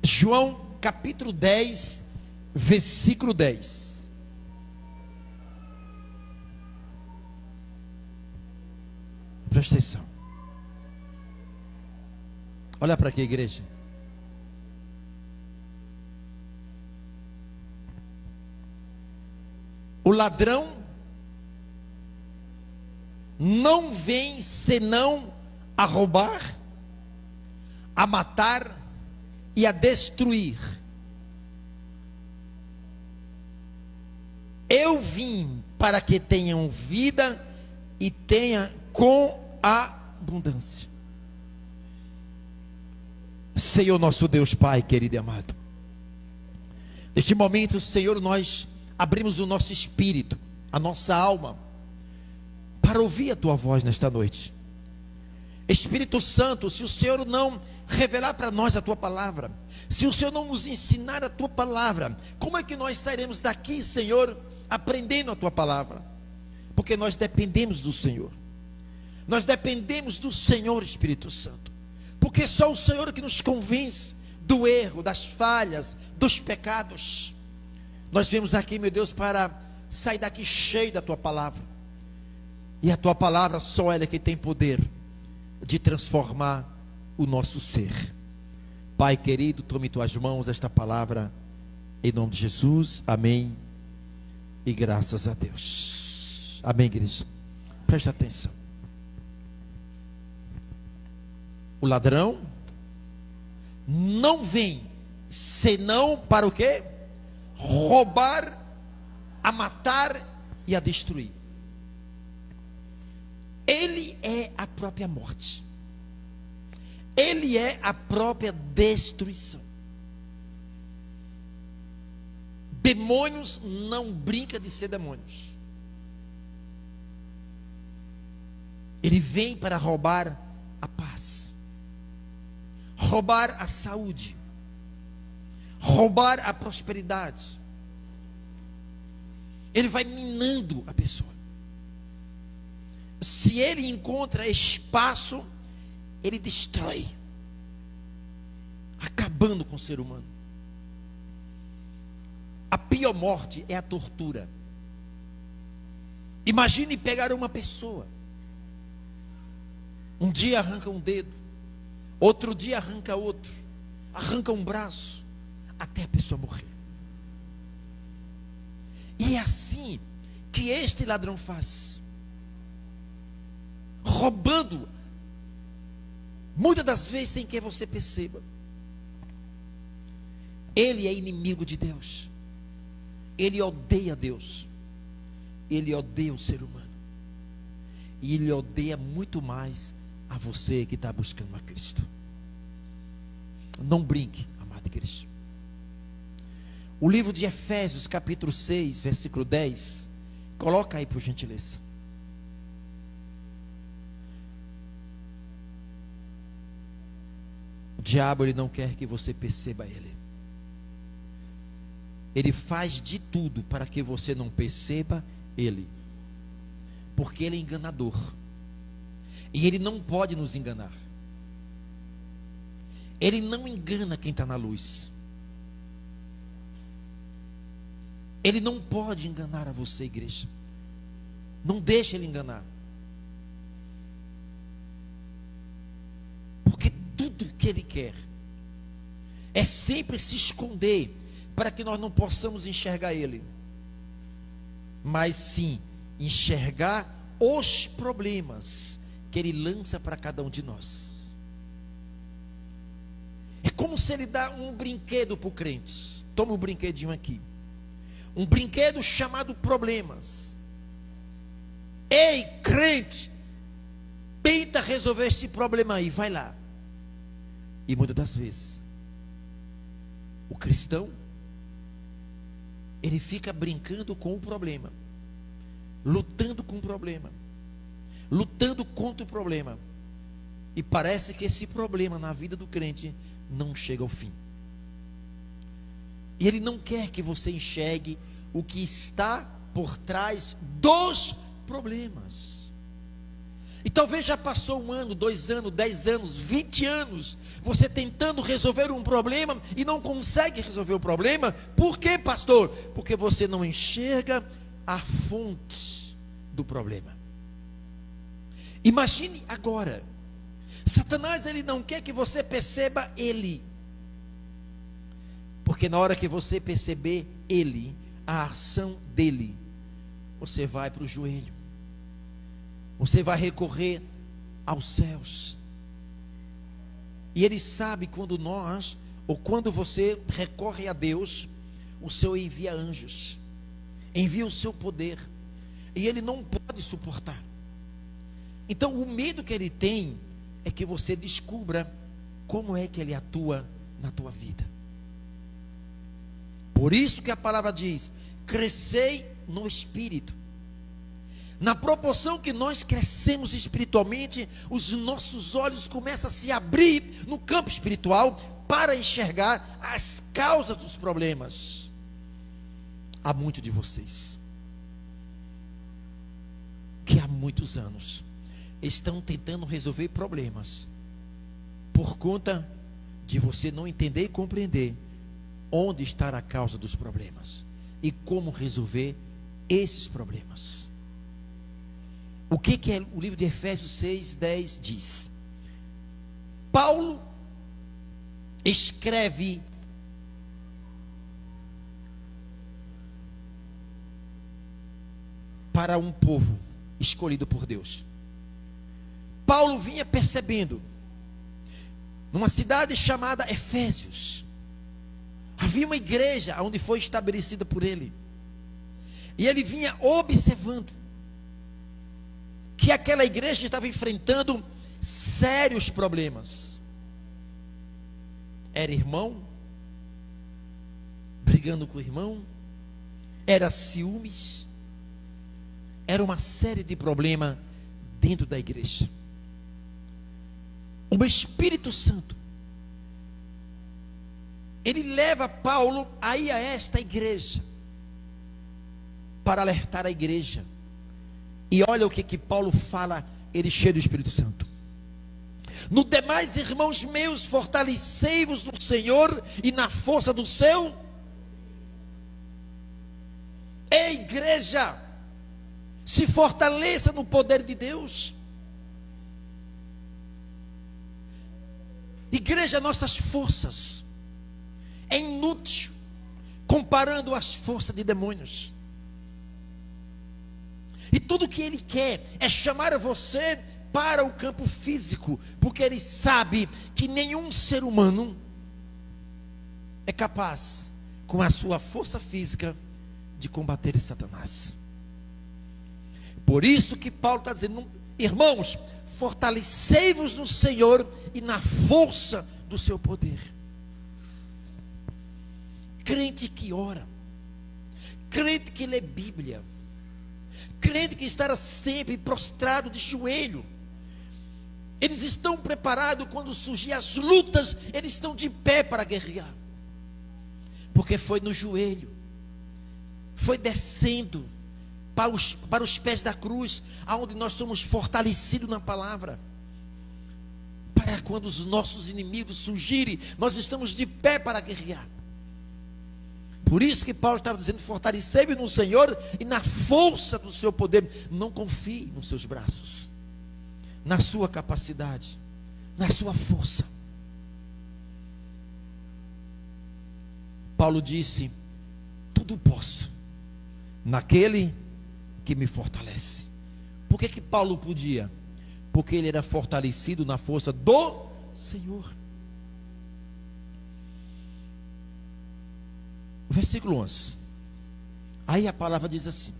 João capítulo 10, versículo 10. Presta atenção. Olha para aqui, igreja. O ladrão não vem senão a roubar, a matar e a destruir. Eu vim para que tenham vida e tenha com abundância. Senhor nosso Deus, Pai querido e amado, neste momento, Senhor, nós abrimos o nosso espírito, a nossa alma, para ouvir a Tua voz nesta noite. Espírito Santo, se o Senhor não revelar para nós a Tua palavra, se o Senhor não nos ensinar a Tua palavra, como é que nós sairemos daqui, Senhor, aprendendo a Tua palavra? Porque nós dependemos do Senhor. Nós dependemos do Senhor, Espírito Santo, porque só o Senhor que nos convence do erro, das falhas, dos pecados. Nós viemos aqui, meu Deus, para sair daqui cheio da Tua palavra, e a Tua palavra só ela é que tem poder de transformar o nosso ser. Pai querido, tome em Tuas mãos esta palavra, em nome de Jesus, amém, e graças a Deus, amém, igreja. Presta atenção. O ladrão não vem senão para o quê? Roubar, a matar e a destruir. Ele é a própria morte. Ele é a própria destruição. Demônios não brinca de ser demônios. Ele vem para roubar a paz, roubar a saúde, roubar a prosperidade. Ele vai minando a pessoa. Se ele encontra espaço, ele destrói, acabando com o ser humano. A pior morte é a tortura. Imagine pegar uma pessoa, um dia arranca um dedo, outro dia arranca outro, arranca um braço, até a pessoa morrer. E é assim que este ladrão faz, roubando, muitas das vezes sem que você perceba. Ele é inimigo de Deus, ele odeia Deus, ele odeia o ser humano, e ele odeia muito mais a você que está buscando a Cristo. Não brinque, amada igreja. O livro de Efésios, capítulo 6, versículo 10. Coloca aí por gentileza. O diabo, ele não quer que você perceba ele. Ele faz de tudo para que você não perceba ele, porque ele é enganador, e ele não pode nos enganar. Ele não engana quem está na luz. Ele não pode enganar a você, igreja. Não deixe ele enganar, porque tudo que ele quer é sempre se esconder, para que nós não possamos enxergar ele, mas sim enxergar os problemas que ele lança para cada um de nós. É como se ele dá um brinquedo para o crente. Toma um brinquedinho aqui, um brinquedo chamado problemas. Ei, crente, tenta resolver esse problema aí, vai lá. E muitas das vezes o cristão, ele fica brincando com o problema, lutando com o problema, lutando contra o problema, e parece que esse problema na vida do crente não chega ao fim. E ele não quer que você enxergue o que está por trás dos problemas. E talvez já passou 1 ano, 2 anos, 10 anos, 20 anos, você tentando resolver um problema e não consegue resolver o problema. Por quê, pastor? Porque você não enxerga a fonte do problema. Imagine agora, Satanás, ele não quer que você perceba ele, porque na hora que você perceber ele, a ação dele, você vai para o joelho, você vai recorrer aos céus. E ele sabe quando nós, ou quando você recorre a Deus, o Senhor envia anjos, envia o seu poder, e ele não pode suportar. Então o medo que ele tem é que você descubra como é que ele atua na tua vida. Por isso que a palavra diz: crescei no Espírito. Na proporção que nós crescemos espiritualmente, os nossos olhos começam a se abrir no campo espiritual para enxergar as causas dos problemas. Há muitos de vocês que há muitos anos estão tentando resolver problemas por conta de você não entender e compreender onde está a causa dos problemas e como resolver esses problemas. O que é o livro de Efésios 6:10 diz? Paulo escreve para um povo escolhido por Deus. Paulo vinha percebendo, numa cidade chamada Efésios, havia uma igreja onde foi estabelecida por ele, e ele vinha observando que aquela igreja estava enfrentando sérios problemas. Era irmão brigando com o irmão, era ciúmes, era uma série de problemas dentro da igreja. O Espírito Santo, ele leva Paulo a ir a esta igreja, para alertar a igreja. E olha o que Paulo fala, ele cheio do Espírito Santo: no demais, irmãos meus, fortalecei-vos no Senhor e na força do seu. Ei, igreja, se fortaleça no poder de Deus. Igreja, nossas forças é inútil comparando as forças de demônios. E tudo que ele quer é chamar você para o campo físico, porque ele sabe que nenhum ser humano é capaz, com a sua força física, de combater Satanás. Por isso que Paulo está dizendo: irmãos, fortalecei-vos no Senhor e na força do seu poder. Crente que ora, crente que lê Bíblia, crente que estará sempre prostrado de joelho, eles estão preparados quando surgir as lutas, eles estão de pé para guerrear, porque foi no joelho, foi descendo para os pés da cruz, aonde nós somos fortalecidos na palavra, para quando os nossos inimigos surgirem, nós estamos de pé para guerrear. Por isso que Paulo estava dizendo: fortalecei-vos no Senhor e na força do seu poder. Não confie nos seus braços, na sua capacidade, na sua força. Paulo disse: tudo posso naquele que me fortalece. Por que Paulo podia? Porque ele era fortalecido na força do Senhor. Versículo 11. Aí a palavra diz assim: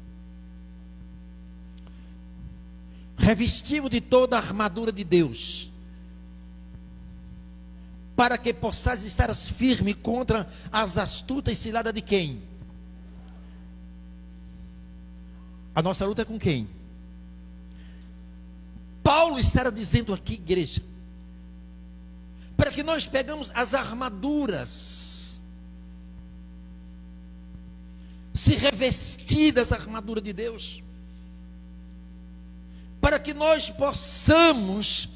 revestido de toda a armadura de Deus, para que possais estar firme contra as astutas ciladas de quem? A nossa luta é com quem? Paulo estará dizendo aqui, igreja, para que nós pegamos as armaduras, se revestir das armaduras de Deus, para que nós possamos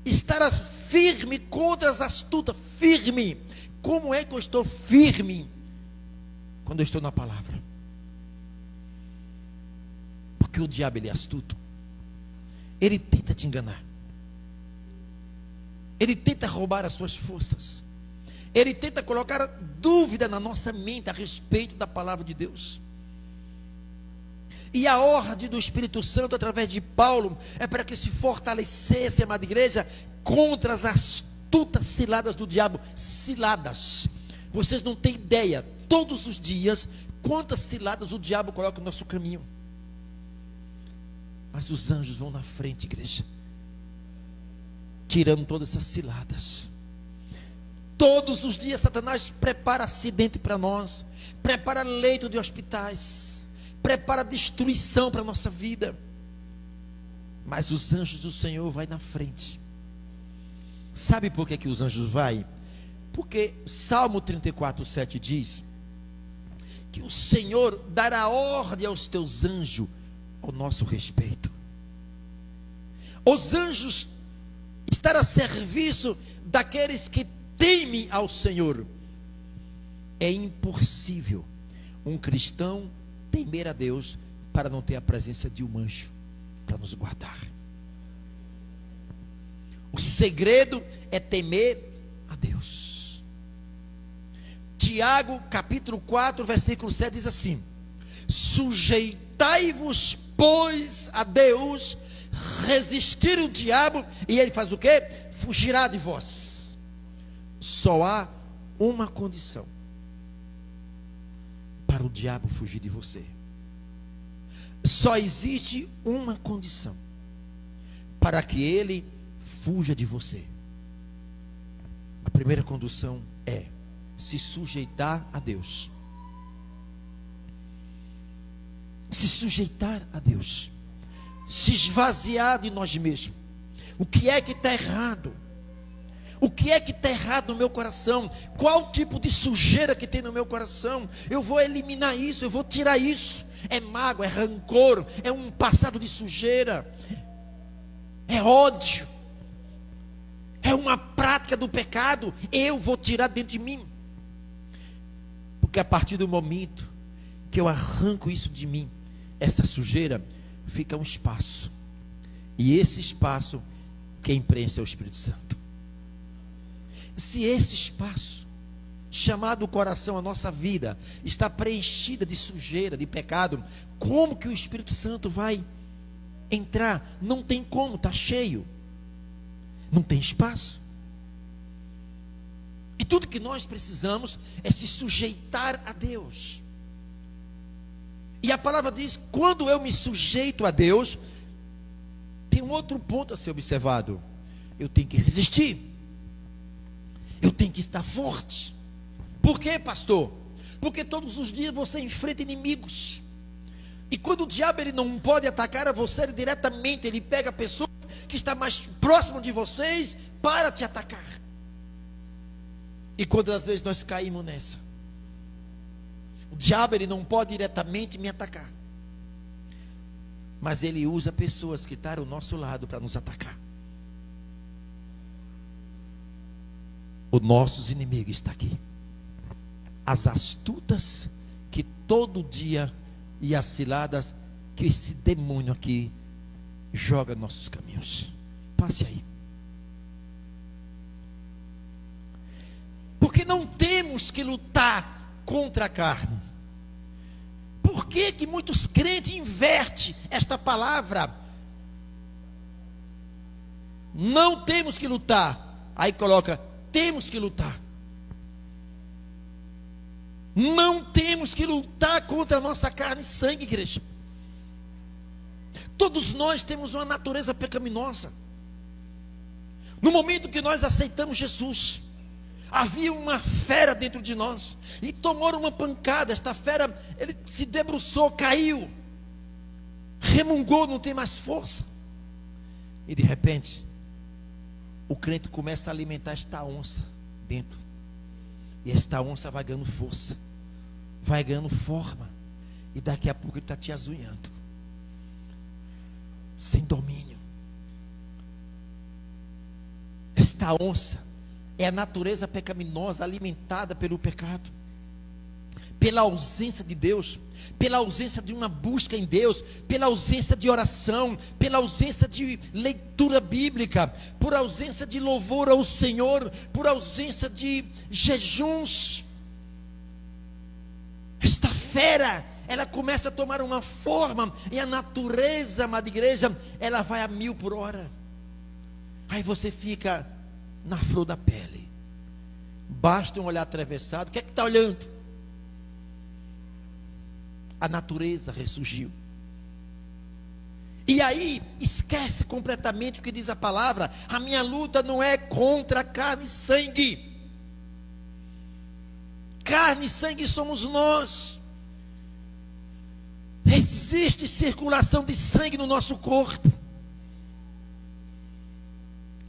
estar firme contra as astutas. Firme. Como é que eu estou firme? Quando eu estou na palavra. Porque o diabo, ele é astuto. Ele tenta te enganar. Ele tenta roubar as suas forças. Ele tenta colocar dúvida na nossa mente a respeito da palavra de Deus. E a ordem do Espírito Santo através de Paulo é para que se fortalecesse, amada igreja, contra as astutas ciladas do diabo. Ciladas. Vocês não têm ideia, todos os dias, quantas ciladas o diabo coloca no nosso caminho. Mas os anjos vão na frente, igreja, tirando todas essas ciladas. Todos os dias Satanás prepara acidente para nós, prepara leito de hospitais, prepara destruição para a nossa vida. Mas os anjos do Senhor vai na frente. Sabe por que os anjos vai? Porque Salmo 34:7 diz que o Senhor dará ordem aos teus anjos ao nosso respeito. Os anjos estar a serviço daqueles que temem ao Senhor. É impossível um cristão temer a Deus para não ter a presença de um anjo para nos guardar. O segredo é temer a Deus. Tiago capítulo 4 versículo 7 diz assim: sujeitai-vos pois a Deus, resistir o diabo e ele faz o quê? Fugirá de vós. Só há uma condição para o diabo fugir de você. Só existe uma condição para que ele fuja de você. A primeira condição é se sujeitar a Deus. Se sujeitar a Deus, se esvaziar de nós mesmos. O que é que está errado? O que é que está errado no meu coração? Qual tipo de sujeira que tem no meu coração? Eu vou eliminar isso, eu vou tirar isso. É mágoa, é rancor, é um passado de sujeira, é ódio, é uma prática do pecado. Eu vou tirar dentro de mim. Porque a partir do momento que eu arranco isso de mim, essa sujeira, fica um espaço. E esse espaço, quem preenche é o Espírito Santo. Se esse espaço, chamado coração, a nossa vida, está preenchida de sujeira, de pecado, como que o Espírito Santo vai entrar? Não tem como, está cheio. Não tem espaço. E tudo que nós precisamos é se sujeitar a Deus. E a palavra diz, quando eu me sujeito a Deus, tem um outro ponto a ser observado. Eu tenho que resistir. Eu tenho que estar forte. Por quê, pastor? Porque todos os dias você enfrenta inimigos. E quando o diabo ele não pode atacar a você diretamente, ele pega pessoas que estão mais próximas de vocês para te atacar. E quantas vezes nós caímos nessa? O diabo ele não pode diretamente me atacar, mas ele usa pessoas que estão ao nosso lado para nos atacar. Os nossos inimigos estão aqui. As astutas que todo dia e as ciladas que esse demônio aqui joga nos nossos caminhos. Passe aí. Porque não temos que lutar contra a carne. Por que que muitos crentes invertem esta palavra? Não temos que lutar. Aí coloca, temos que lutar. Não temos que lutar contra a nossa carne e sangue, igreja. Todos nós temos uma natureza pecaminosa. No momento que nós aceitamos Jesus, havia uma fera dentro de nós, e tomou uma pancada. Esta fera, ele se debruçou, caiu, remungou, não tem mais força. E de repente, o crente começa a alimentar esta onça dentro. E esta onça vai ganhando força, vai ganhando forma, e daqui a pouco ele está te azunhando. sem domínio. Esta onça é a natureza pecaminosa alimentada pelo pecado, pela ausência de Deus, pela ausência de uma busca em Deus, pela ausência de oração, pela ausência de leitura bíblica, por ausência de louvor ao Senhor, por ausência de jejuns. Esta fera, ela começa a tomar uma forma, e a natureza, amada igreja, ela vai a 1000 por hora. Aí você fica na flor da pele. Basta um olhar atravessado. O que é que está olhando? A natureza ressurgiu. E aí esquece completamente o que diz a palavra: a minha luta não é contra carne e sangue. Carne e sangue somos nós. Existe circulação de sangue no nosso corpo.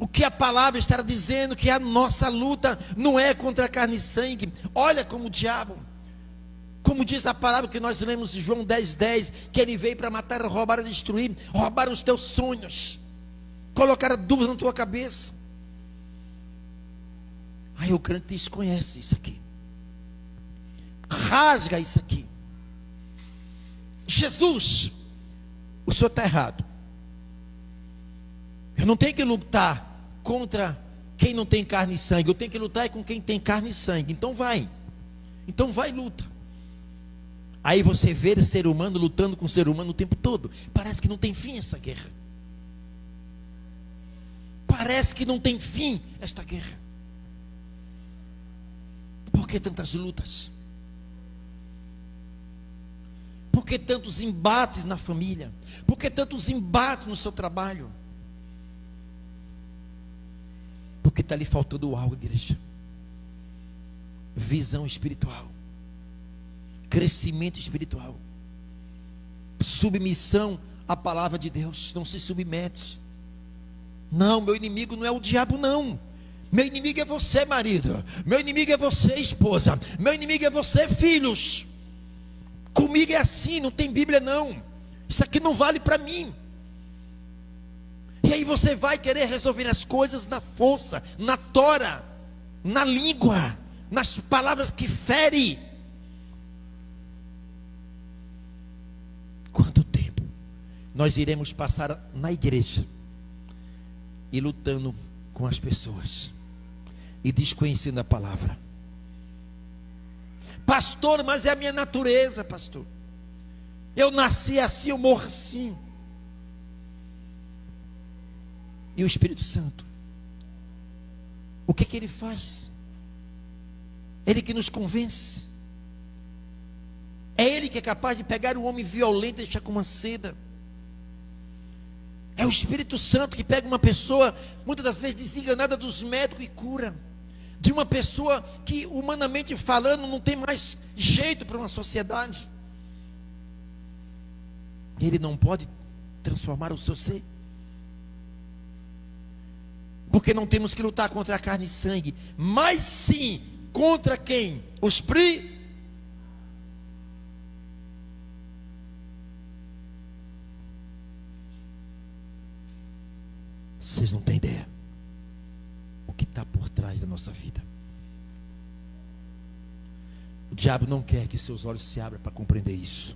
O que a palavra está dizendo, que a nossa luta não é contra carne e sangue. Olha como o diabo, como diz a palavra que nós lemos em João 10:10, que ele veio para matar, roubar e destruir, roubar os teus sonhos, colocar dúvidas na tua cabeça. Aí o crente desconhece isso aqui, rasga isso aqui. Jesus, o senhor está errado. Eu não tenho que lutar contra quem não tem carne e sangue. Eu tenho que lutar com quem tem carne e sangue. Então vai e luta. Aí você vê o ser humano lutando com o ser humano o tempo todo. Parece que não tem fim essa guerra. Parece que não tem fim esta guerra. Por que tantas lutas? Por que tantos embates na família? Por que tantos embates no seu trabalho? Porque está lhe faltando algo, igreja. Visão espiritual, crescimento espiritual, submissão à palavra de Deus. Não se submete. Não, meu inimigo não é o diabo, não. Meu inimigo é você, marido. Meu inimigo é você, esposa. Meu inimigo é você, filhos. Comigo é assim, não tem Bíblia não. Isso aqui não vale para mim. E aí você vai querer resolver as coisas na força, na tora, na língua, nas palavras que ferem. Quanto tempo nós iremos passar na igreja e lutando com as pessoas e desconhecendo a palavra? Pastor, mas é a minha natureza, pastor. Eu nasci assim, eu morro assim. E o Espírito Santo, o que ele faz? Ele que nos convence. É ele que é capaz de pegar um homem violento e deixar com uma seda. É o Espírito Santo que pega uma pessoa, muitas das vezes desenganada dos médicos, e cura. De uma pessoa que, humanamente falando, não tem mais jeito para uma sociedade. Ele não pode transformar o seu ser. Porque não temos que lutar contra a carne e sangue, mas sim contra quem? Os Vocês não têm ideia o que está por trás da nossa vida. O diabo não quer que seus olhos se abram para compreender isso.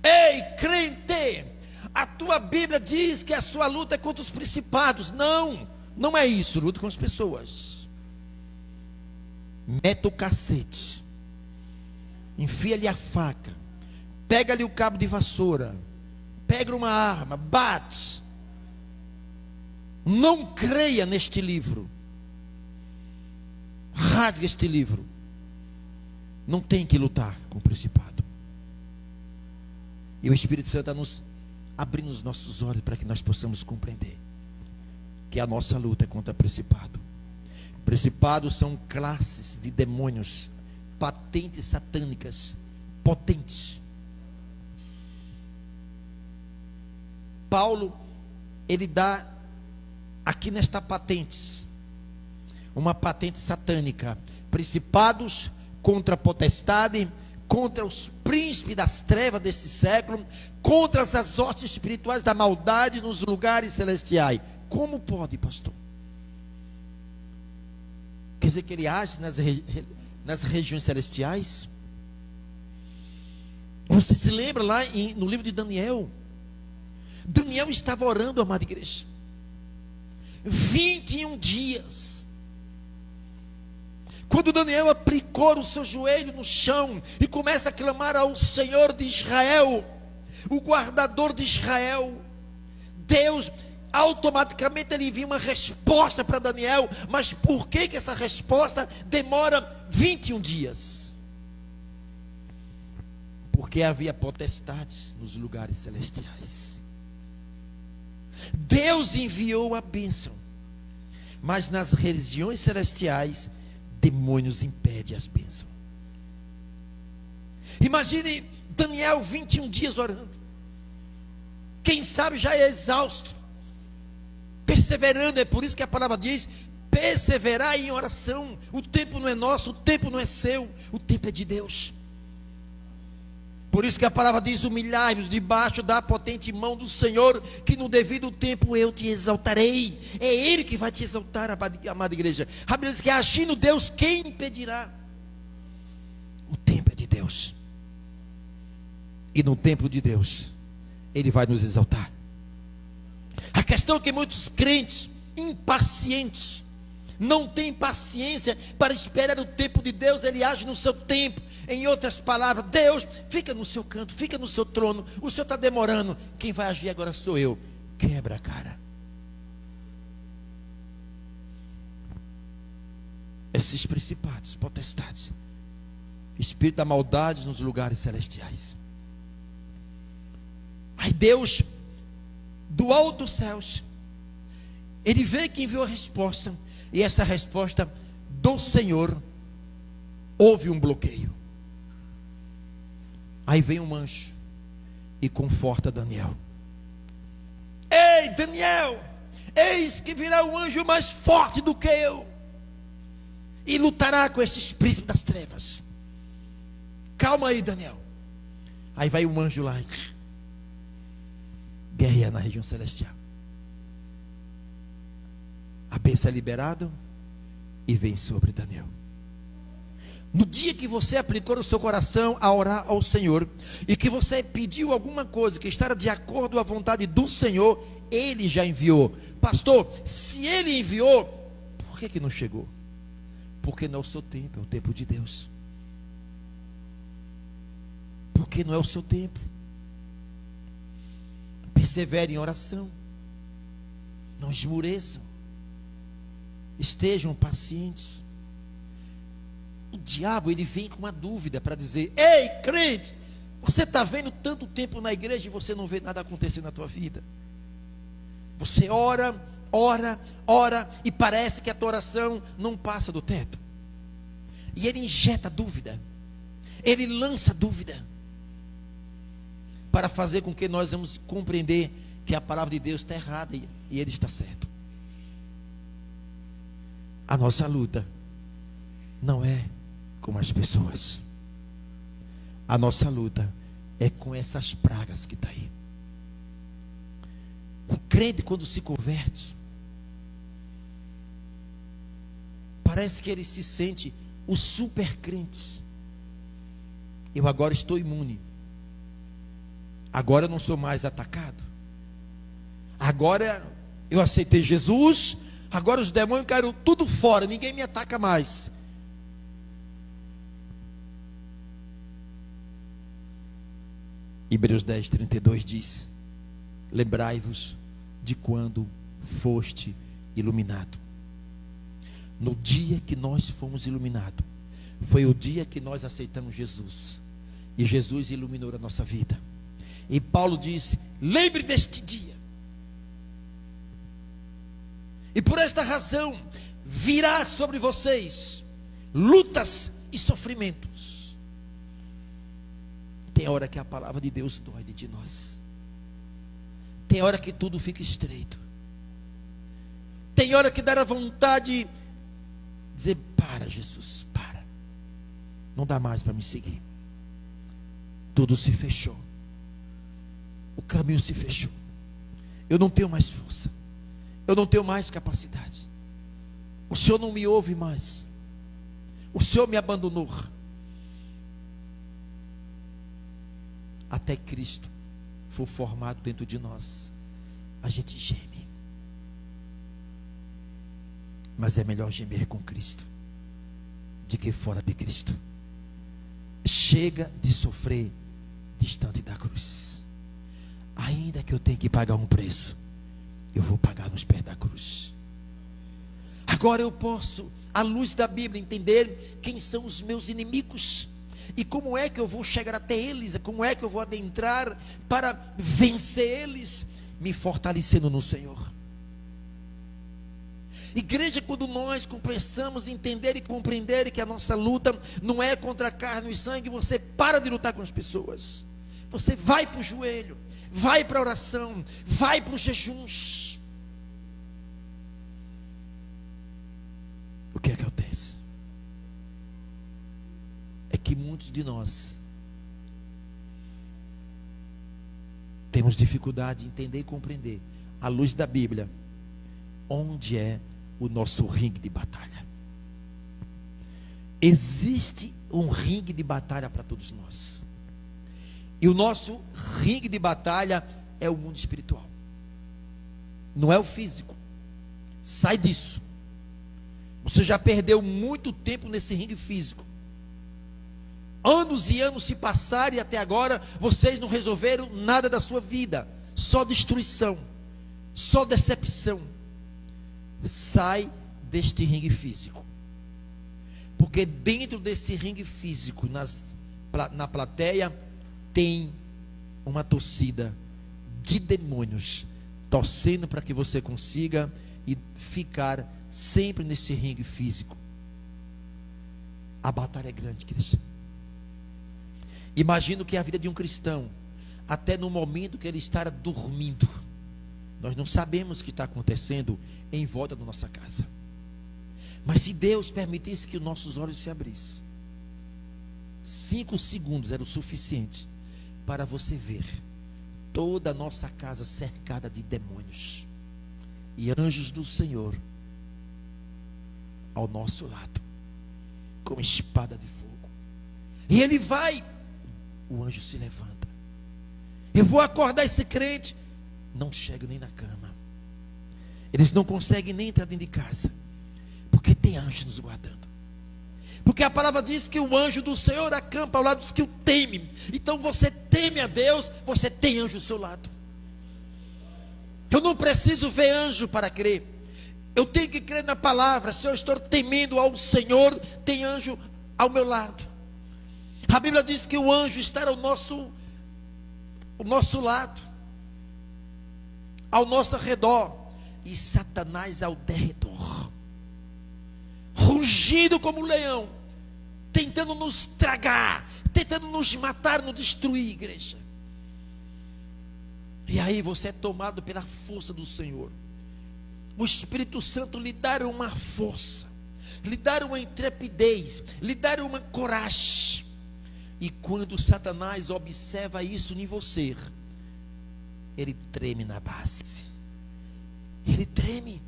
Ei, crente, a tua Bíblia diz que a sua luta é contra os principados. Não é isso. Luta com as pessoas. Meta o cacete, enfia-lhe a faca, pega-lhe o cabo de vassoura, pega uma arma, bate. Não creia neste livro. Rasga este livro. Não tem que lutar com o principado. E o Espírito Santo está nos abrindo os nossos olhos para que nós possamos compreender que a nossa luta é contra o principado. Principados são classes de demônios, patentes satânicas, potentes. Paulo, ele dá aqui nesta patente, uma patente satânica: principados contra potestade, contra os príncipes das trevas desse século, contra as hostes espirituais da maldade nos lugares celestiais. Como pode, pastor? Quer dizer que ele age nas regiões celestiais? Você se lembra lá no livro de Daniel? Daniel estava orando, amada igreja, 21 dias. Quando Daniel aplicou o seu joelho no chão e começa a clamar ao Senhor de Israel, o guardador de Israel, Deus automaticamente ele envia uma resposta para Daniel. Mas por que essa resposta demora 21 dias? Porque havia potestades nos lugares celestiais. Deus enviou a bênção, mas nas regiões celestiais demônios impedem as bênçãos. Imagine Daniel 21 dias orando, quem sabe já é exausto, perseverando. É por isso que a palavra diz: perseverar em oração. O tempo não é nosso, o tempo não é seu, o tempo é de Deus. Por isso que a palavra diz: humilhai-vos debaixo da potente mão do Senhor, que no devido tempo eu te exaltarei. É Ele que vai te exaltar, amada igreja. A Bíblia diz que agindo Deus, quem impedirá? O tempo é de Deus, e no tempo de Deus Ele vai nos exaltar. A questão é que muitos crentes impacientes não têm paciência para esperar o tempo de Deus. Ele age no seu tempo. Em outras palavras, Deus fica no seu canto, fica no seu trono. O Senhor está demorando, quem vai agir agora sou eu. Quebra a cara. Esses principados, potestades, espírito da maldade nos lugares celestiais. Aí Deus, do alto dos céus, Ele vê que enviou a resposta, e essa resposta do Senhor, houve um bloqueio. Aí vem um anjo e conforta Daniel. Ei, Daniel, eis que virá um anjo mais forte do que eu, e lutará com esses príncipes das trevas. Calma aí, Daniel. Aí vai um anjo lá, guerreia na região celestial. A bênção é liberada e vem sobre Daniel. No dia que você aplicou o seu coração a orar ao Senhor, e que você pediu alguma coisa que estava de acordo com a vontade do Senhor, Ele já enviou. Pastor, se Ele enviou, por que não chegou? Porque não é o seu tempo, é o tempo de Deus. Porque não é o seu tempo. Persevere em oração, não esmoreçam, estejam pacientes. O diabo, ele vem com uma dúvida para dizer: ei, crente, você está vendo tanto tempo na igreja e você não vê nada acontecer na tua vida. Você ora, ora, ora, e parece que a tua oração não passa do teto. E ele injeta dúvida, ele lança dúvida, para fazer com que nós vamos compreender que a palavra de Deus está errada e Ele está certo. A nossa luta não é com as pessoas. A nossa luta é com essas pragas que estão aí. O crente, quando se converte, parece que ele se sente o super crente. Eu agora estou imune. Agora eu não sou mais atacado. Agora eu aceitei Jesus. Agora os demônios caíram tudo fora. Ninguém me ataca mais. Hebreus 10:32 diz: lembrai-vos de quando foste iluminado. No dia que nós fomos iluminados, foi o dia que nós aceitamos Jesus, e Jesus iluminou a nossa vida. E Paulo disse: lembre deste dia. E por esta razão virá sobre vocês lutas e sofrimentos. Tem hora que a palavra de Deus dói de nós. Tem hora que tudo fica estreito. Tem hora que dá a vontade de dizer: para, Jesus, para. Não dá mais para me seguir. tudo se fechou. O caminho se fechou. Eu não tenho mais força. Eu não tenho mais capacidade. O Senhor não me ouve mais. O Senhor me abandonou. Até Cristo for formado dentro de nós, a gente geme. Mas é melhor gemer com Cristo do que fora de Cristo. Chega de sofrer distante da cruz. Ainda que eu tenha que pagar um preço, eu vou pagar nos pés da cruz. Agora eu posso, à luz da Bíblia, entender quem são os meus inimigos e como é que eu vou chegar até eles, como é que eu vou adentrar para vencer eles, me fortalecendo no Senhor. Igreja, quando nós começamos a entender e compreender que a nossa luta não é contra a carne e sangue, você para de lutar com as pessoas. Você vai para o joelho, vai para a oração, vai para os jejuns. O que acontece? É que muitos de nós temos dificuldade de entender e compreender, à luz da Bíblia, onde é o nosso ringue de batalha. Existe um ringue de batalha para todos nós. E o nosso ringue de batalha é o mundo espiritual. Não é o físico. Sai disso. Você já perdeu muito tempo nesse ringue físico. Anos e anos se passaram e até agora vocês não resolveram nada da sua vida. Só destruição. Só decepção. Sai deste ringue físico. Porque dentro desse ringue físico, na plateia, tem uma torcida de demônios torcendo para que você consiga e ficar sempre nesse ringue físico. A batalha é grande, igreja. Imagino que é a vida de um cristão, até no momento que ele está dormindo, nós não sabemos o que está acontecendo em volta da nossa casa. Mas se Deus permitisse que os nossos olhos se abrissem, 5 segundos era o suficiente para você ver toda a nossa casa cercada de demônios e anjos do Senhor ao nosso lado, com espada de fogo. E ele vai, o anjo se levanta. Eu vou acordar esse crente. Não chega nem na cama. Eles não conseguem nem entrar dentro de casa, porque tem anjos nos guardando. Porque a palavra diz que o anjo do Senhor acampa ao lado dos que o temem. Então você teme a Deus, você tem anjo ao seu lado. Eu não preciso ver anjo para crer. Eu tenho que crer na palavra. Se eu estou temendo ao Senhor, tem anjo ao meu lado. A Bíblia diz que o anjo está ao nosso lado, ao nosso redor, e Satanás ao derredor, rugindo como um leão, tentando nos tragar, tentando nos matar, nos destruir, igreja. E aí você é tomado pela força do Senhor. O Espírito Santo lhe dá uma força, lhe dá uma intrepidez, lhe dá uma coragem. E quando Satanás observa isso em você, ele treme na base. Ele treme.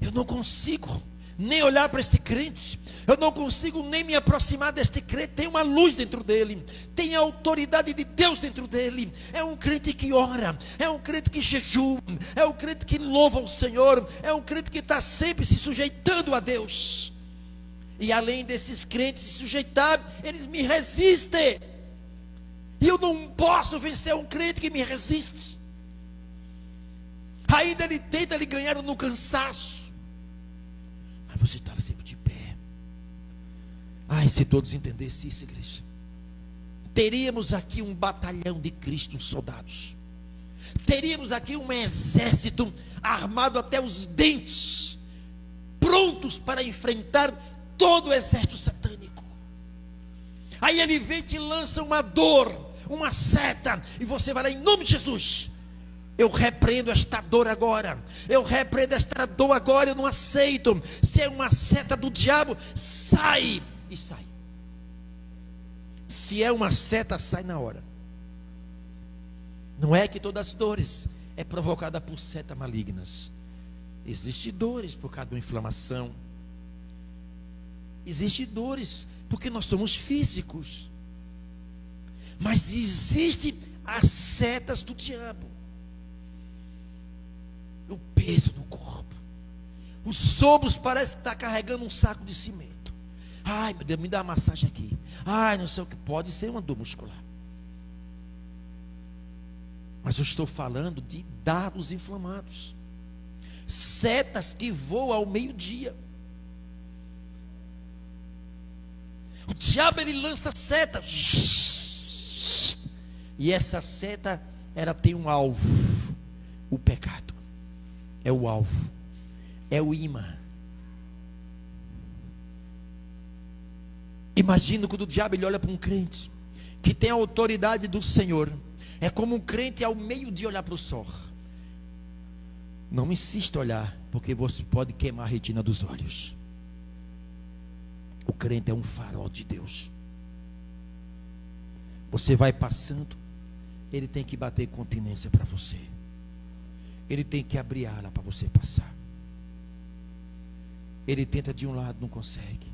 Eu não consigo nem olhar para este crente. Eu não consigo nem me aproximar deste crente. Tem uma luz dentro dele. Tem a autoridade de Deus dentro dele. É um crente que ora. É um crente que jejua. É um crente que louva o Senhor. É um crente que está sempre se sujeitando a Deus. E além desses crentes se sujeitar, eles me resistem. E eu não posso vencer um crente que me resiste. Ainda ele tenta lhe ganhar no cansaço. Mas você está sempre de pé. Ai, se todos entendessem isso, igreja, teríamos aqui um batalhão de Cristo, soldados. Teríamos aqui um exército armado até os dentes, prontos para enfrentar todo o exército satânico. Aí ele vem e te lança uma dor, uma seta, e você vai lá em nome de Jesus. Eu repreendo esta dor agora. Eu repreendo esta dor agora. Eu não aceito. Se é uma seta do diabo, sai. E sai. Se é uma seta, sai na hora. Não é que todas as dores é provocada por setas malignas. Existem dores por causa de uma inflamação. Existem dores porque nós somos físicos. Mas existem as setas do diabo. O peso no corpo. Os ombros parecem estar carregando um saco de cimento. Ai, meu Deus, me dá uma massagem aqui. Ai, não sei o que. Pode ser uma dor muscular. Mas eu estou falando de dardos inflamados. Setas que voam ao meio-dia. O diabo, ele lança setas. E essa seta, ela tem um alvo. O pecado. É o alvo. É o imã. Imagina quando o diabo ele olha para um crente que tem a autoridade do Senhor. É como um crente ao meio-dia olhar para o sol. Não insista em olhar, porque você pode queimar a retina dos olhos. O crente é um farol de Deus. Você vai passando, ele tem que bater continência para você. Ele tem que abrir ala para você passar. Ele tenta de um lado, não consegue.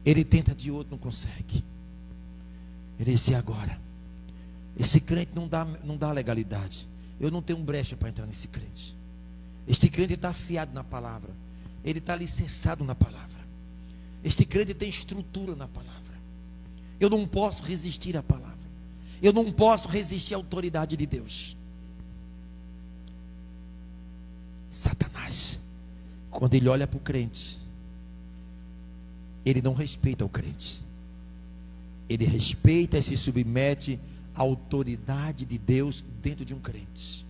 Ele tenta de outro, não consegue. Ele disse: agora, esse crente não dá legalidade. Eu não tenho brecha para entrar nesse crente. Este crente está afiado na palavra. Ele está alicerçado na palavra. Este crente tem estrutura na palavra. Eu não posso resistir à palavra. Eu não posso resistir à autoridade de Deus. Satanás, quando ele olha para o crente, ele não respeita o crente. Ele respeita e se submete à autoridade de Deus dentro de um crente.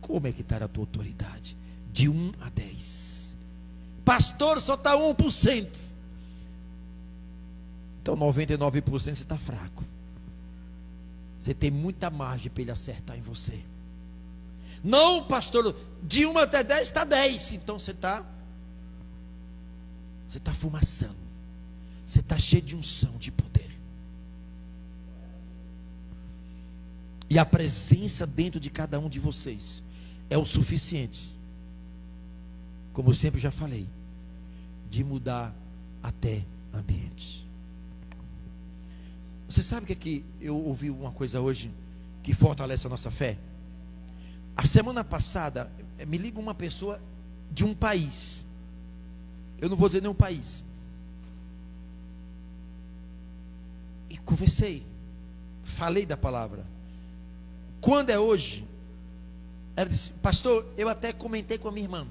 Como é que está a tua autoridade? De 1 a 10. Pastor, só está 1%. Então 99% você está fraco. Você tem muita margem para ele acertar em você. Não, pastor, de 1 até 10 está 10. Então você está fumaçando. Você está cheio de unção, de poder. E a presença dentro de cada um de vocês é o suficiente, como eu sempre já falei, de mudar até ambiente. Você sabe que eu ouvi uma coisa hoje que fortalece a nossa fé? A semana passada me liga uma pessoa de um país. Eu não vou dizer nenhum país. E conversei, falei da palavra. Quando é hoje, ela disse: pastor, eu até comentei com a minha irmã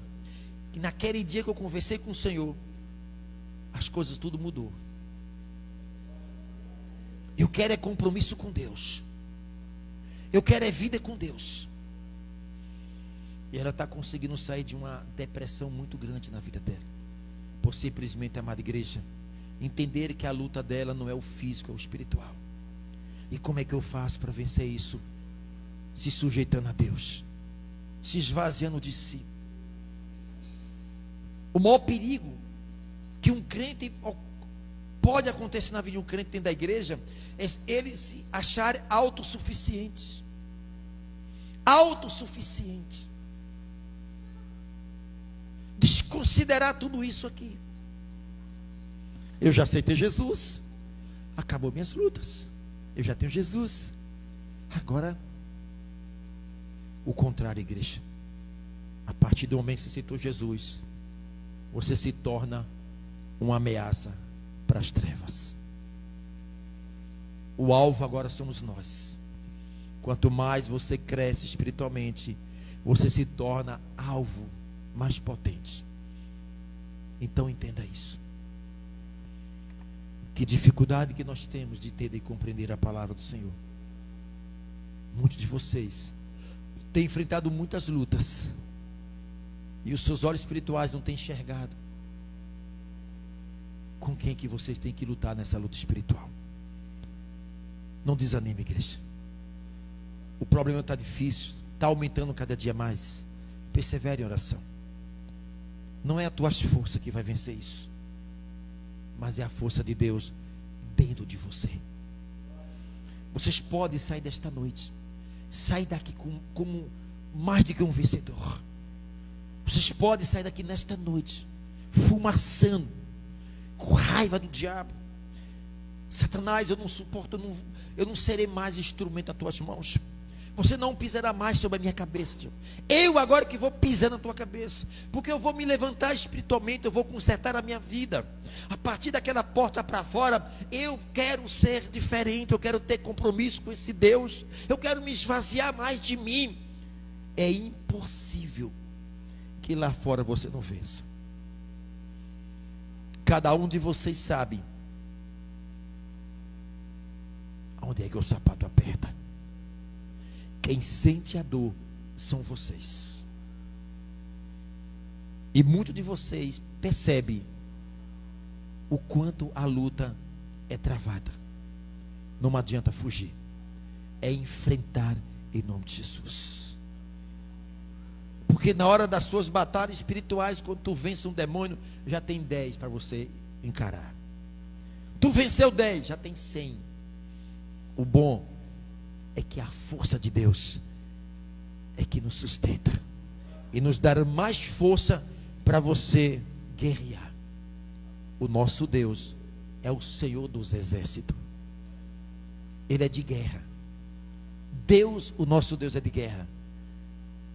que naquele dia que eu conversei com o Senhor, as coisas tudo mudou. Eu quero é compromisso com Deus. Eu quero é vida com Deus. E ela está conseguindo sair de uma depressão muito grande na vida dela, por simplesmente, amada igreja, entender que a luta dela não é o físico, é o espiritual. E como é que eu faço para vencer isso? Se sujeitando a Deus, se esvaziando de si. O maior perigo que um crente pode acontecer na vida de um crente dentro da igreja é ele se achar autossuficiente. Autossuficiente. Desconsiderar tudo isso aqui. Eu já aceitei Jesus. Acabou minhas lutas. Eu já tenho Jesus. Agora, o contrário, igreja. A partir do momento que você aceitou Jesus, você se torna uma ameaça para as trevas. O alvo agora somos nós. Quanto mais você cresce espiritualmente, você se torna alvo mais potente. Então entenda isso. Que dificuldade que nós temos de ter e compreender a palavra do Senhor. Muitos de vocês têm enfrentado muitas lutas e os seus olhos espirituais não têm enxergado com quem que vocês têm que lutar nessa luta espiritual. Não desanime, igreja. O problema está difícil, está aumentando cada dia mais. Persevere em oração. Não é a tua força que vai vencer isso, mas é a força de Deus dentro de você. Vocês podem sair desta noite, sair daqui como mais do que um vencedor. Vocês podem sair daqui nesta noite, fumaçando, com raiva do diabo. Satanás, eu não suporto, eu não serei mais instrumento das tuas mãos. Você não pisará mais sobre a minha cabeça, Deus. Eu agora que vou pisar na tua cabeça, porque eu vou me levantar espiritualmente, eu vou consertar a minha vida. A partir daquela porta para fora, eu quero ser diferente, eu quero ter compromisso com esse Deus, eu quero me esvaziar mais de mim. É impossível que lá fora você não vença. Cada um de vocês sabe onde é que o sapato aperta. Quem sente a dor são vocês. E muitos de vocês percebem o quanto a luta é travada. Não adianta fugir. É enfrentar em nome de Jesus. Porque na hora das suas batalhas espirituais, quando tu vence um demônio, já tem 10 para você encarar. Tu venceu 10, já tem 100. O bom é que a força de Deus é que nos sustenta e nos dá mais força para você guerrear. O nosso Deus é o Senhor dos exércitos. Ele é de guerra. Deus, o nosso Deus é de guerra.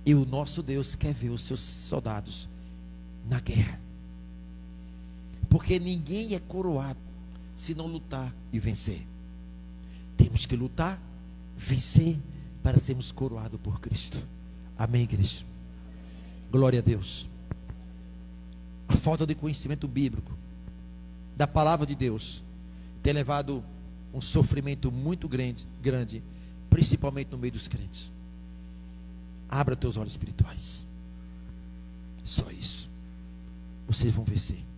E o nosso Deus quer ver os seus soldados na guerra. Porque ninguém é coroado se não lutar e vencer. Temos que lutar, vencer, para sermos coroados por Cristo. Amém, igreja? Glória a Deus. A falta de conhecimento bíblico da palavra de Deus tem levado um sofrimento muito grande, principalmente no meio dos crentes. Abra teus olhos espirituais. Só isso. Vocês vão vencer.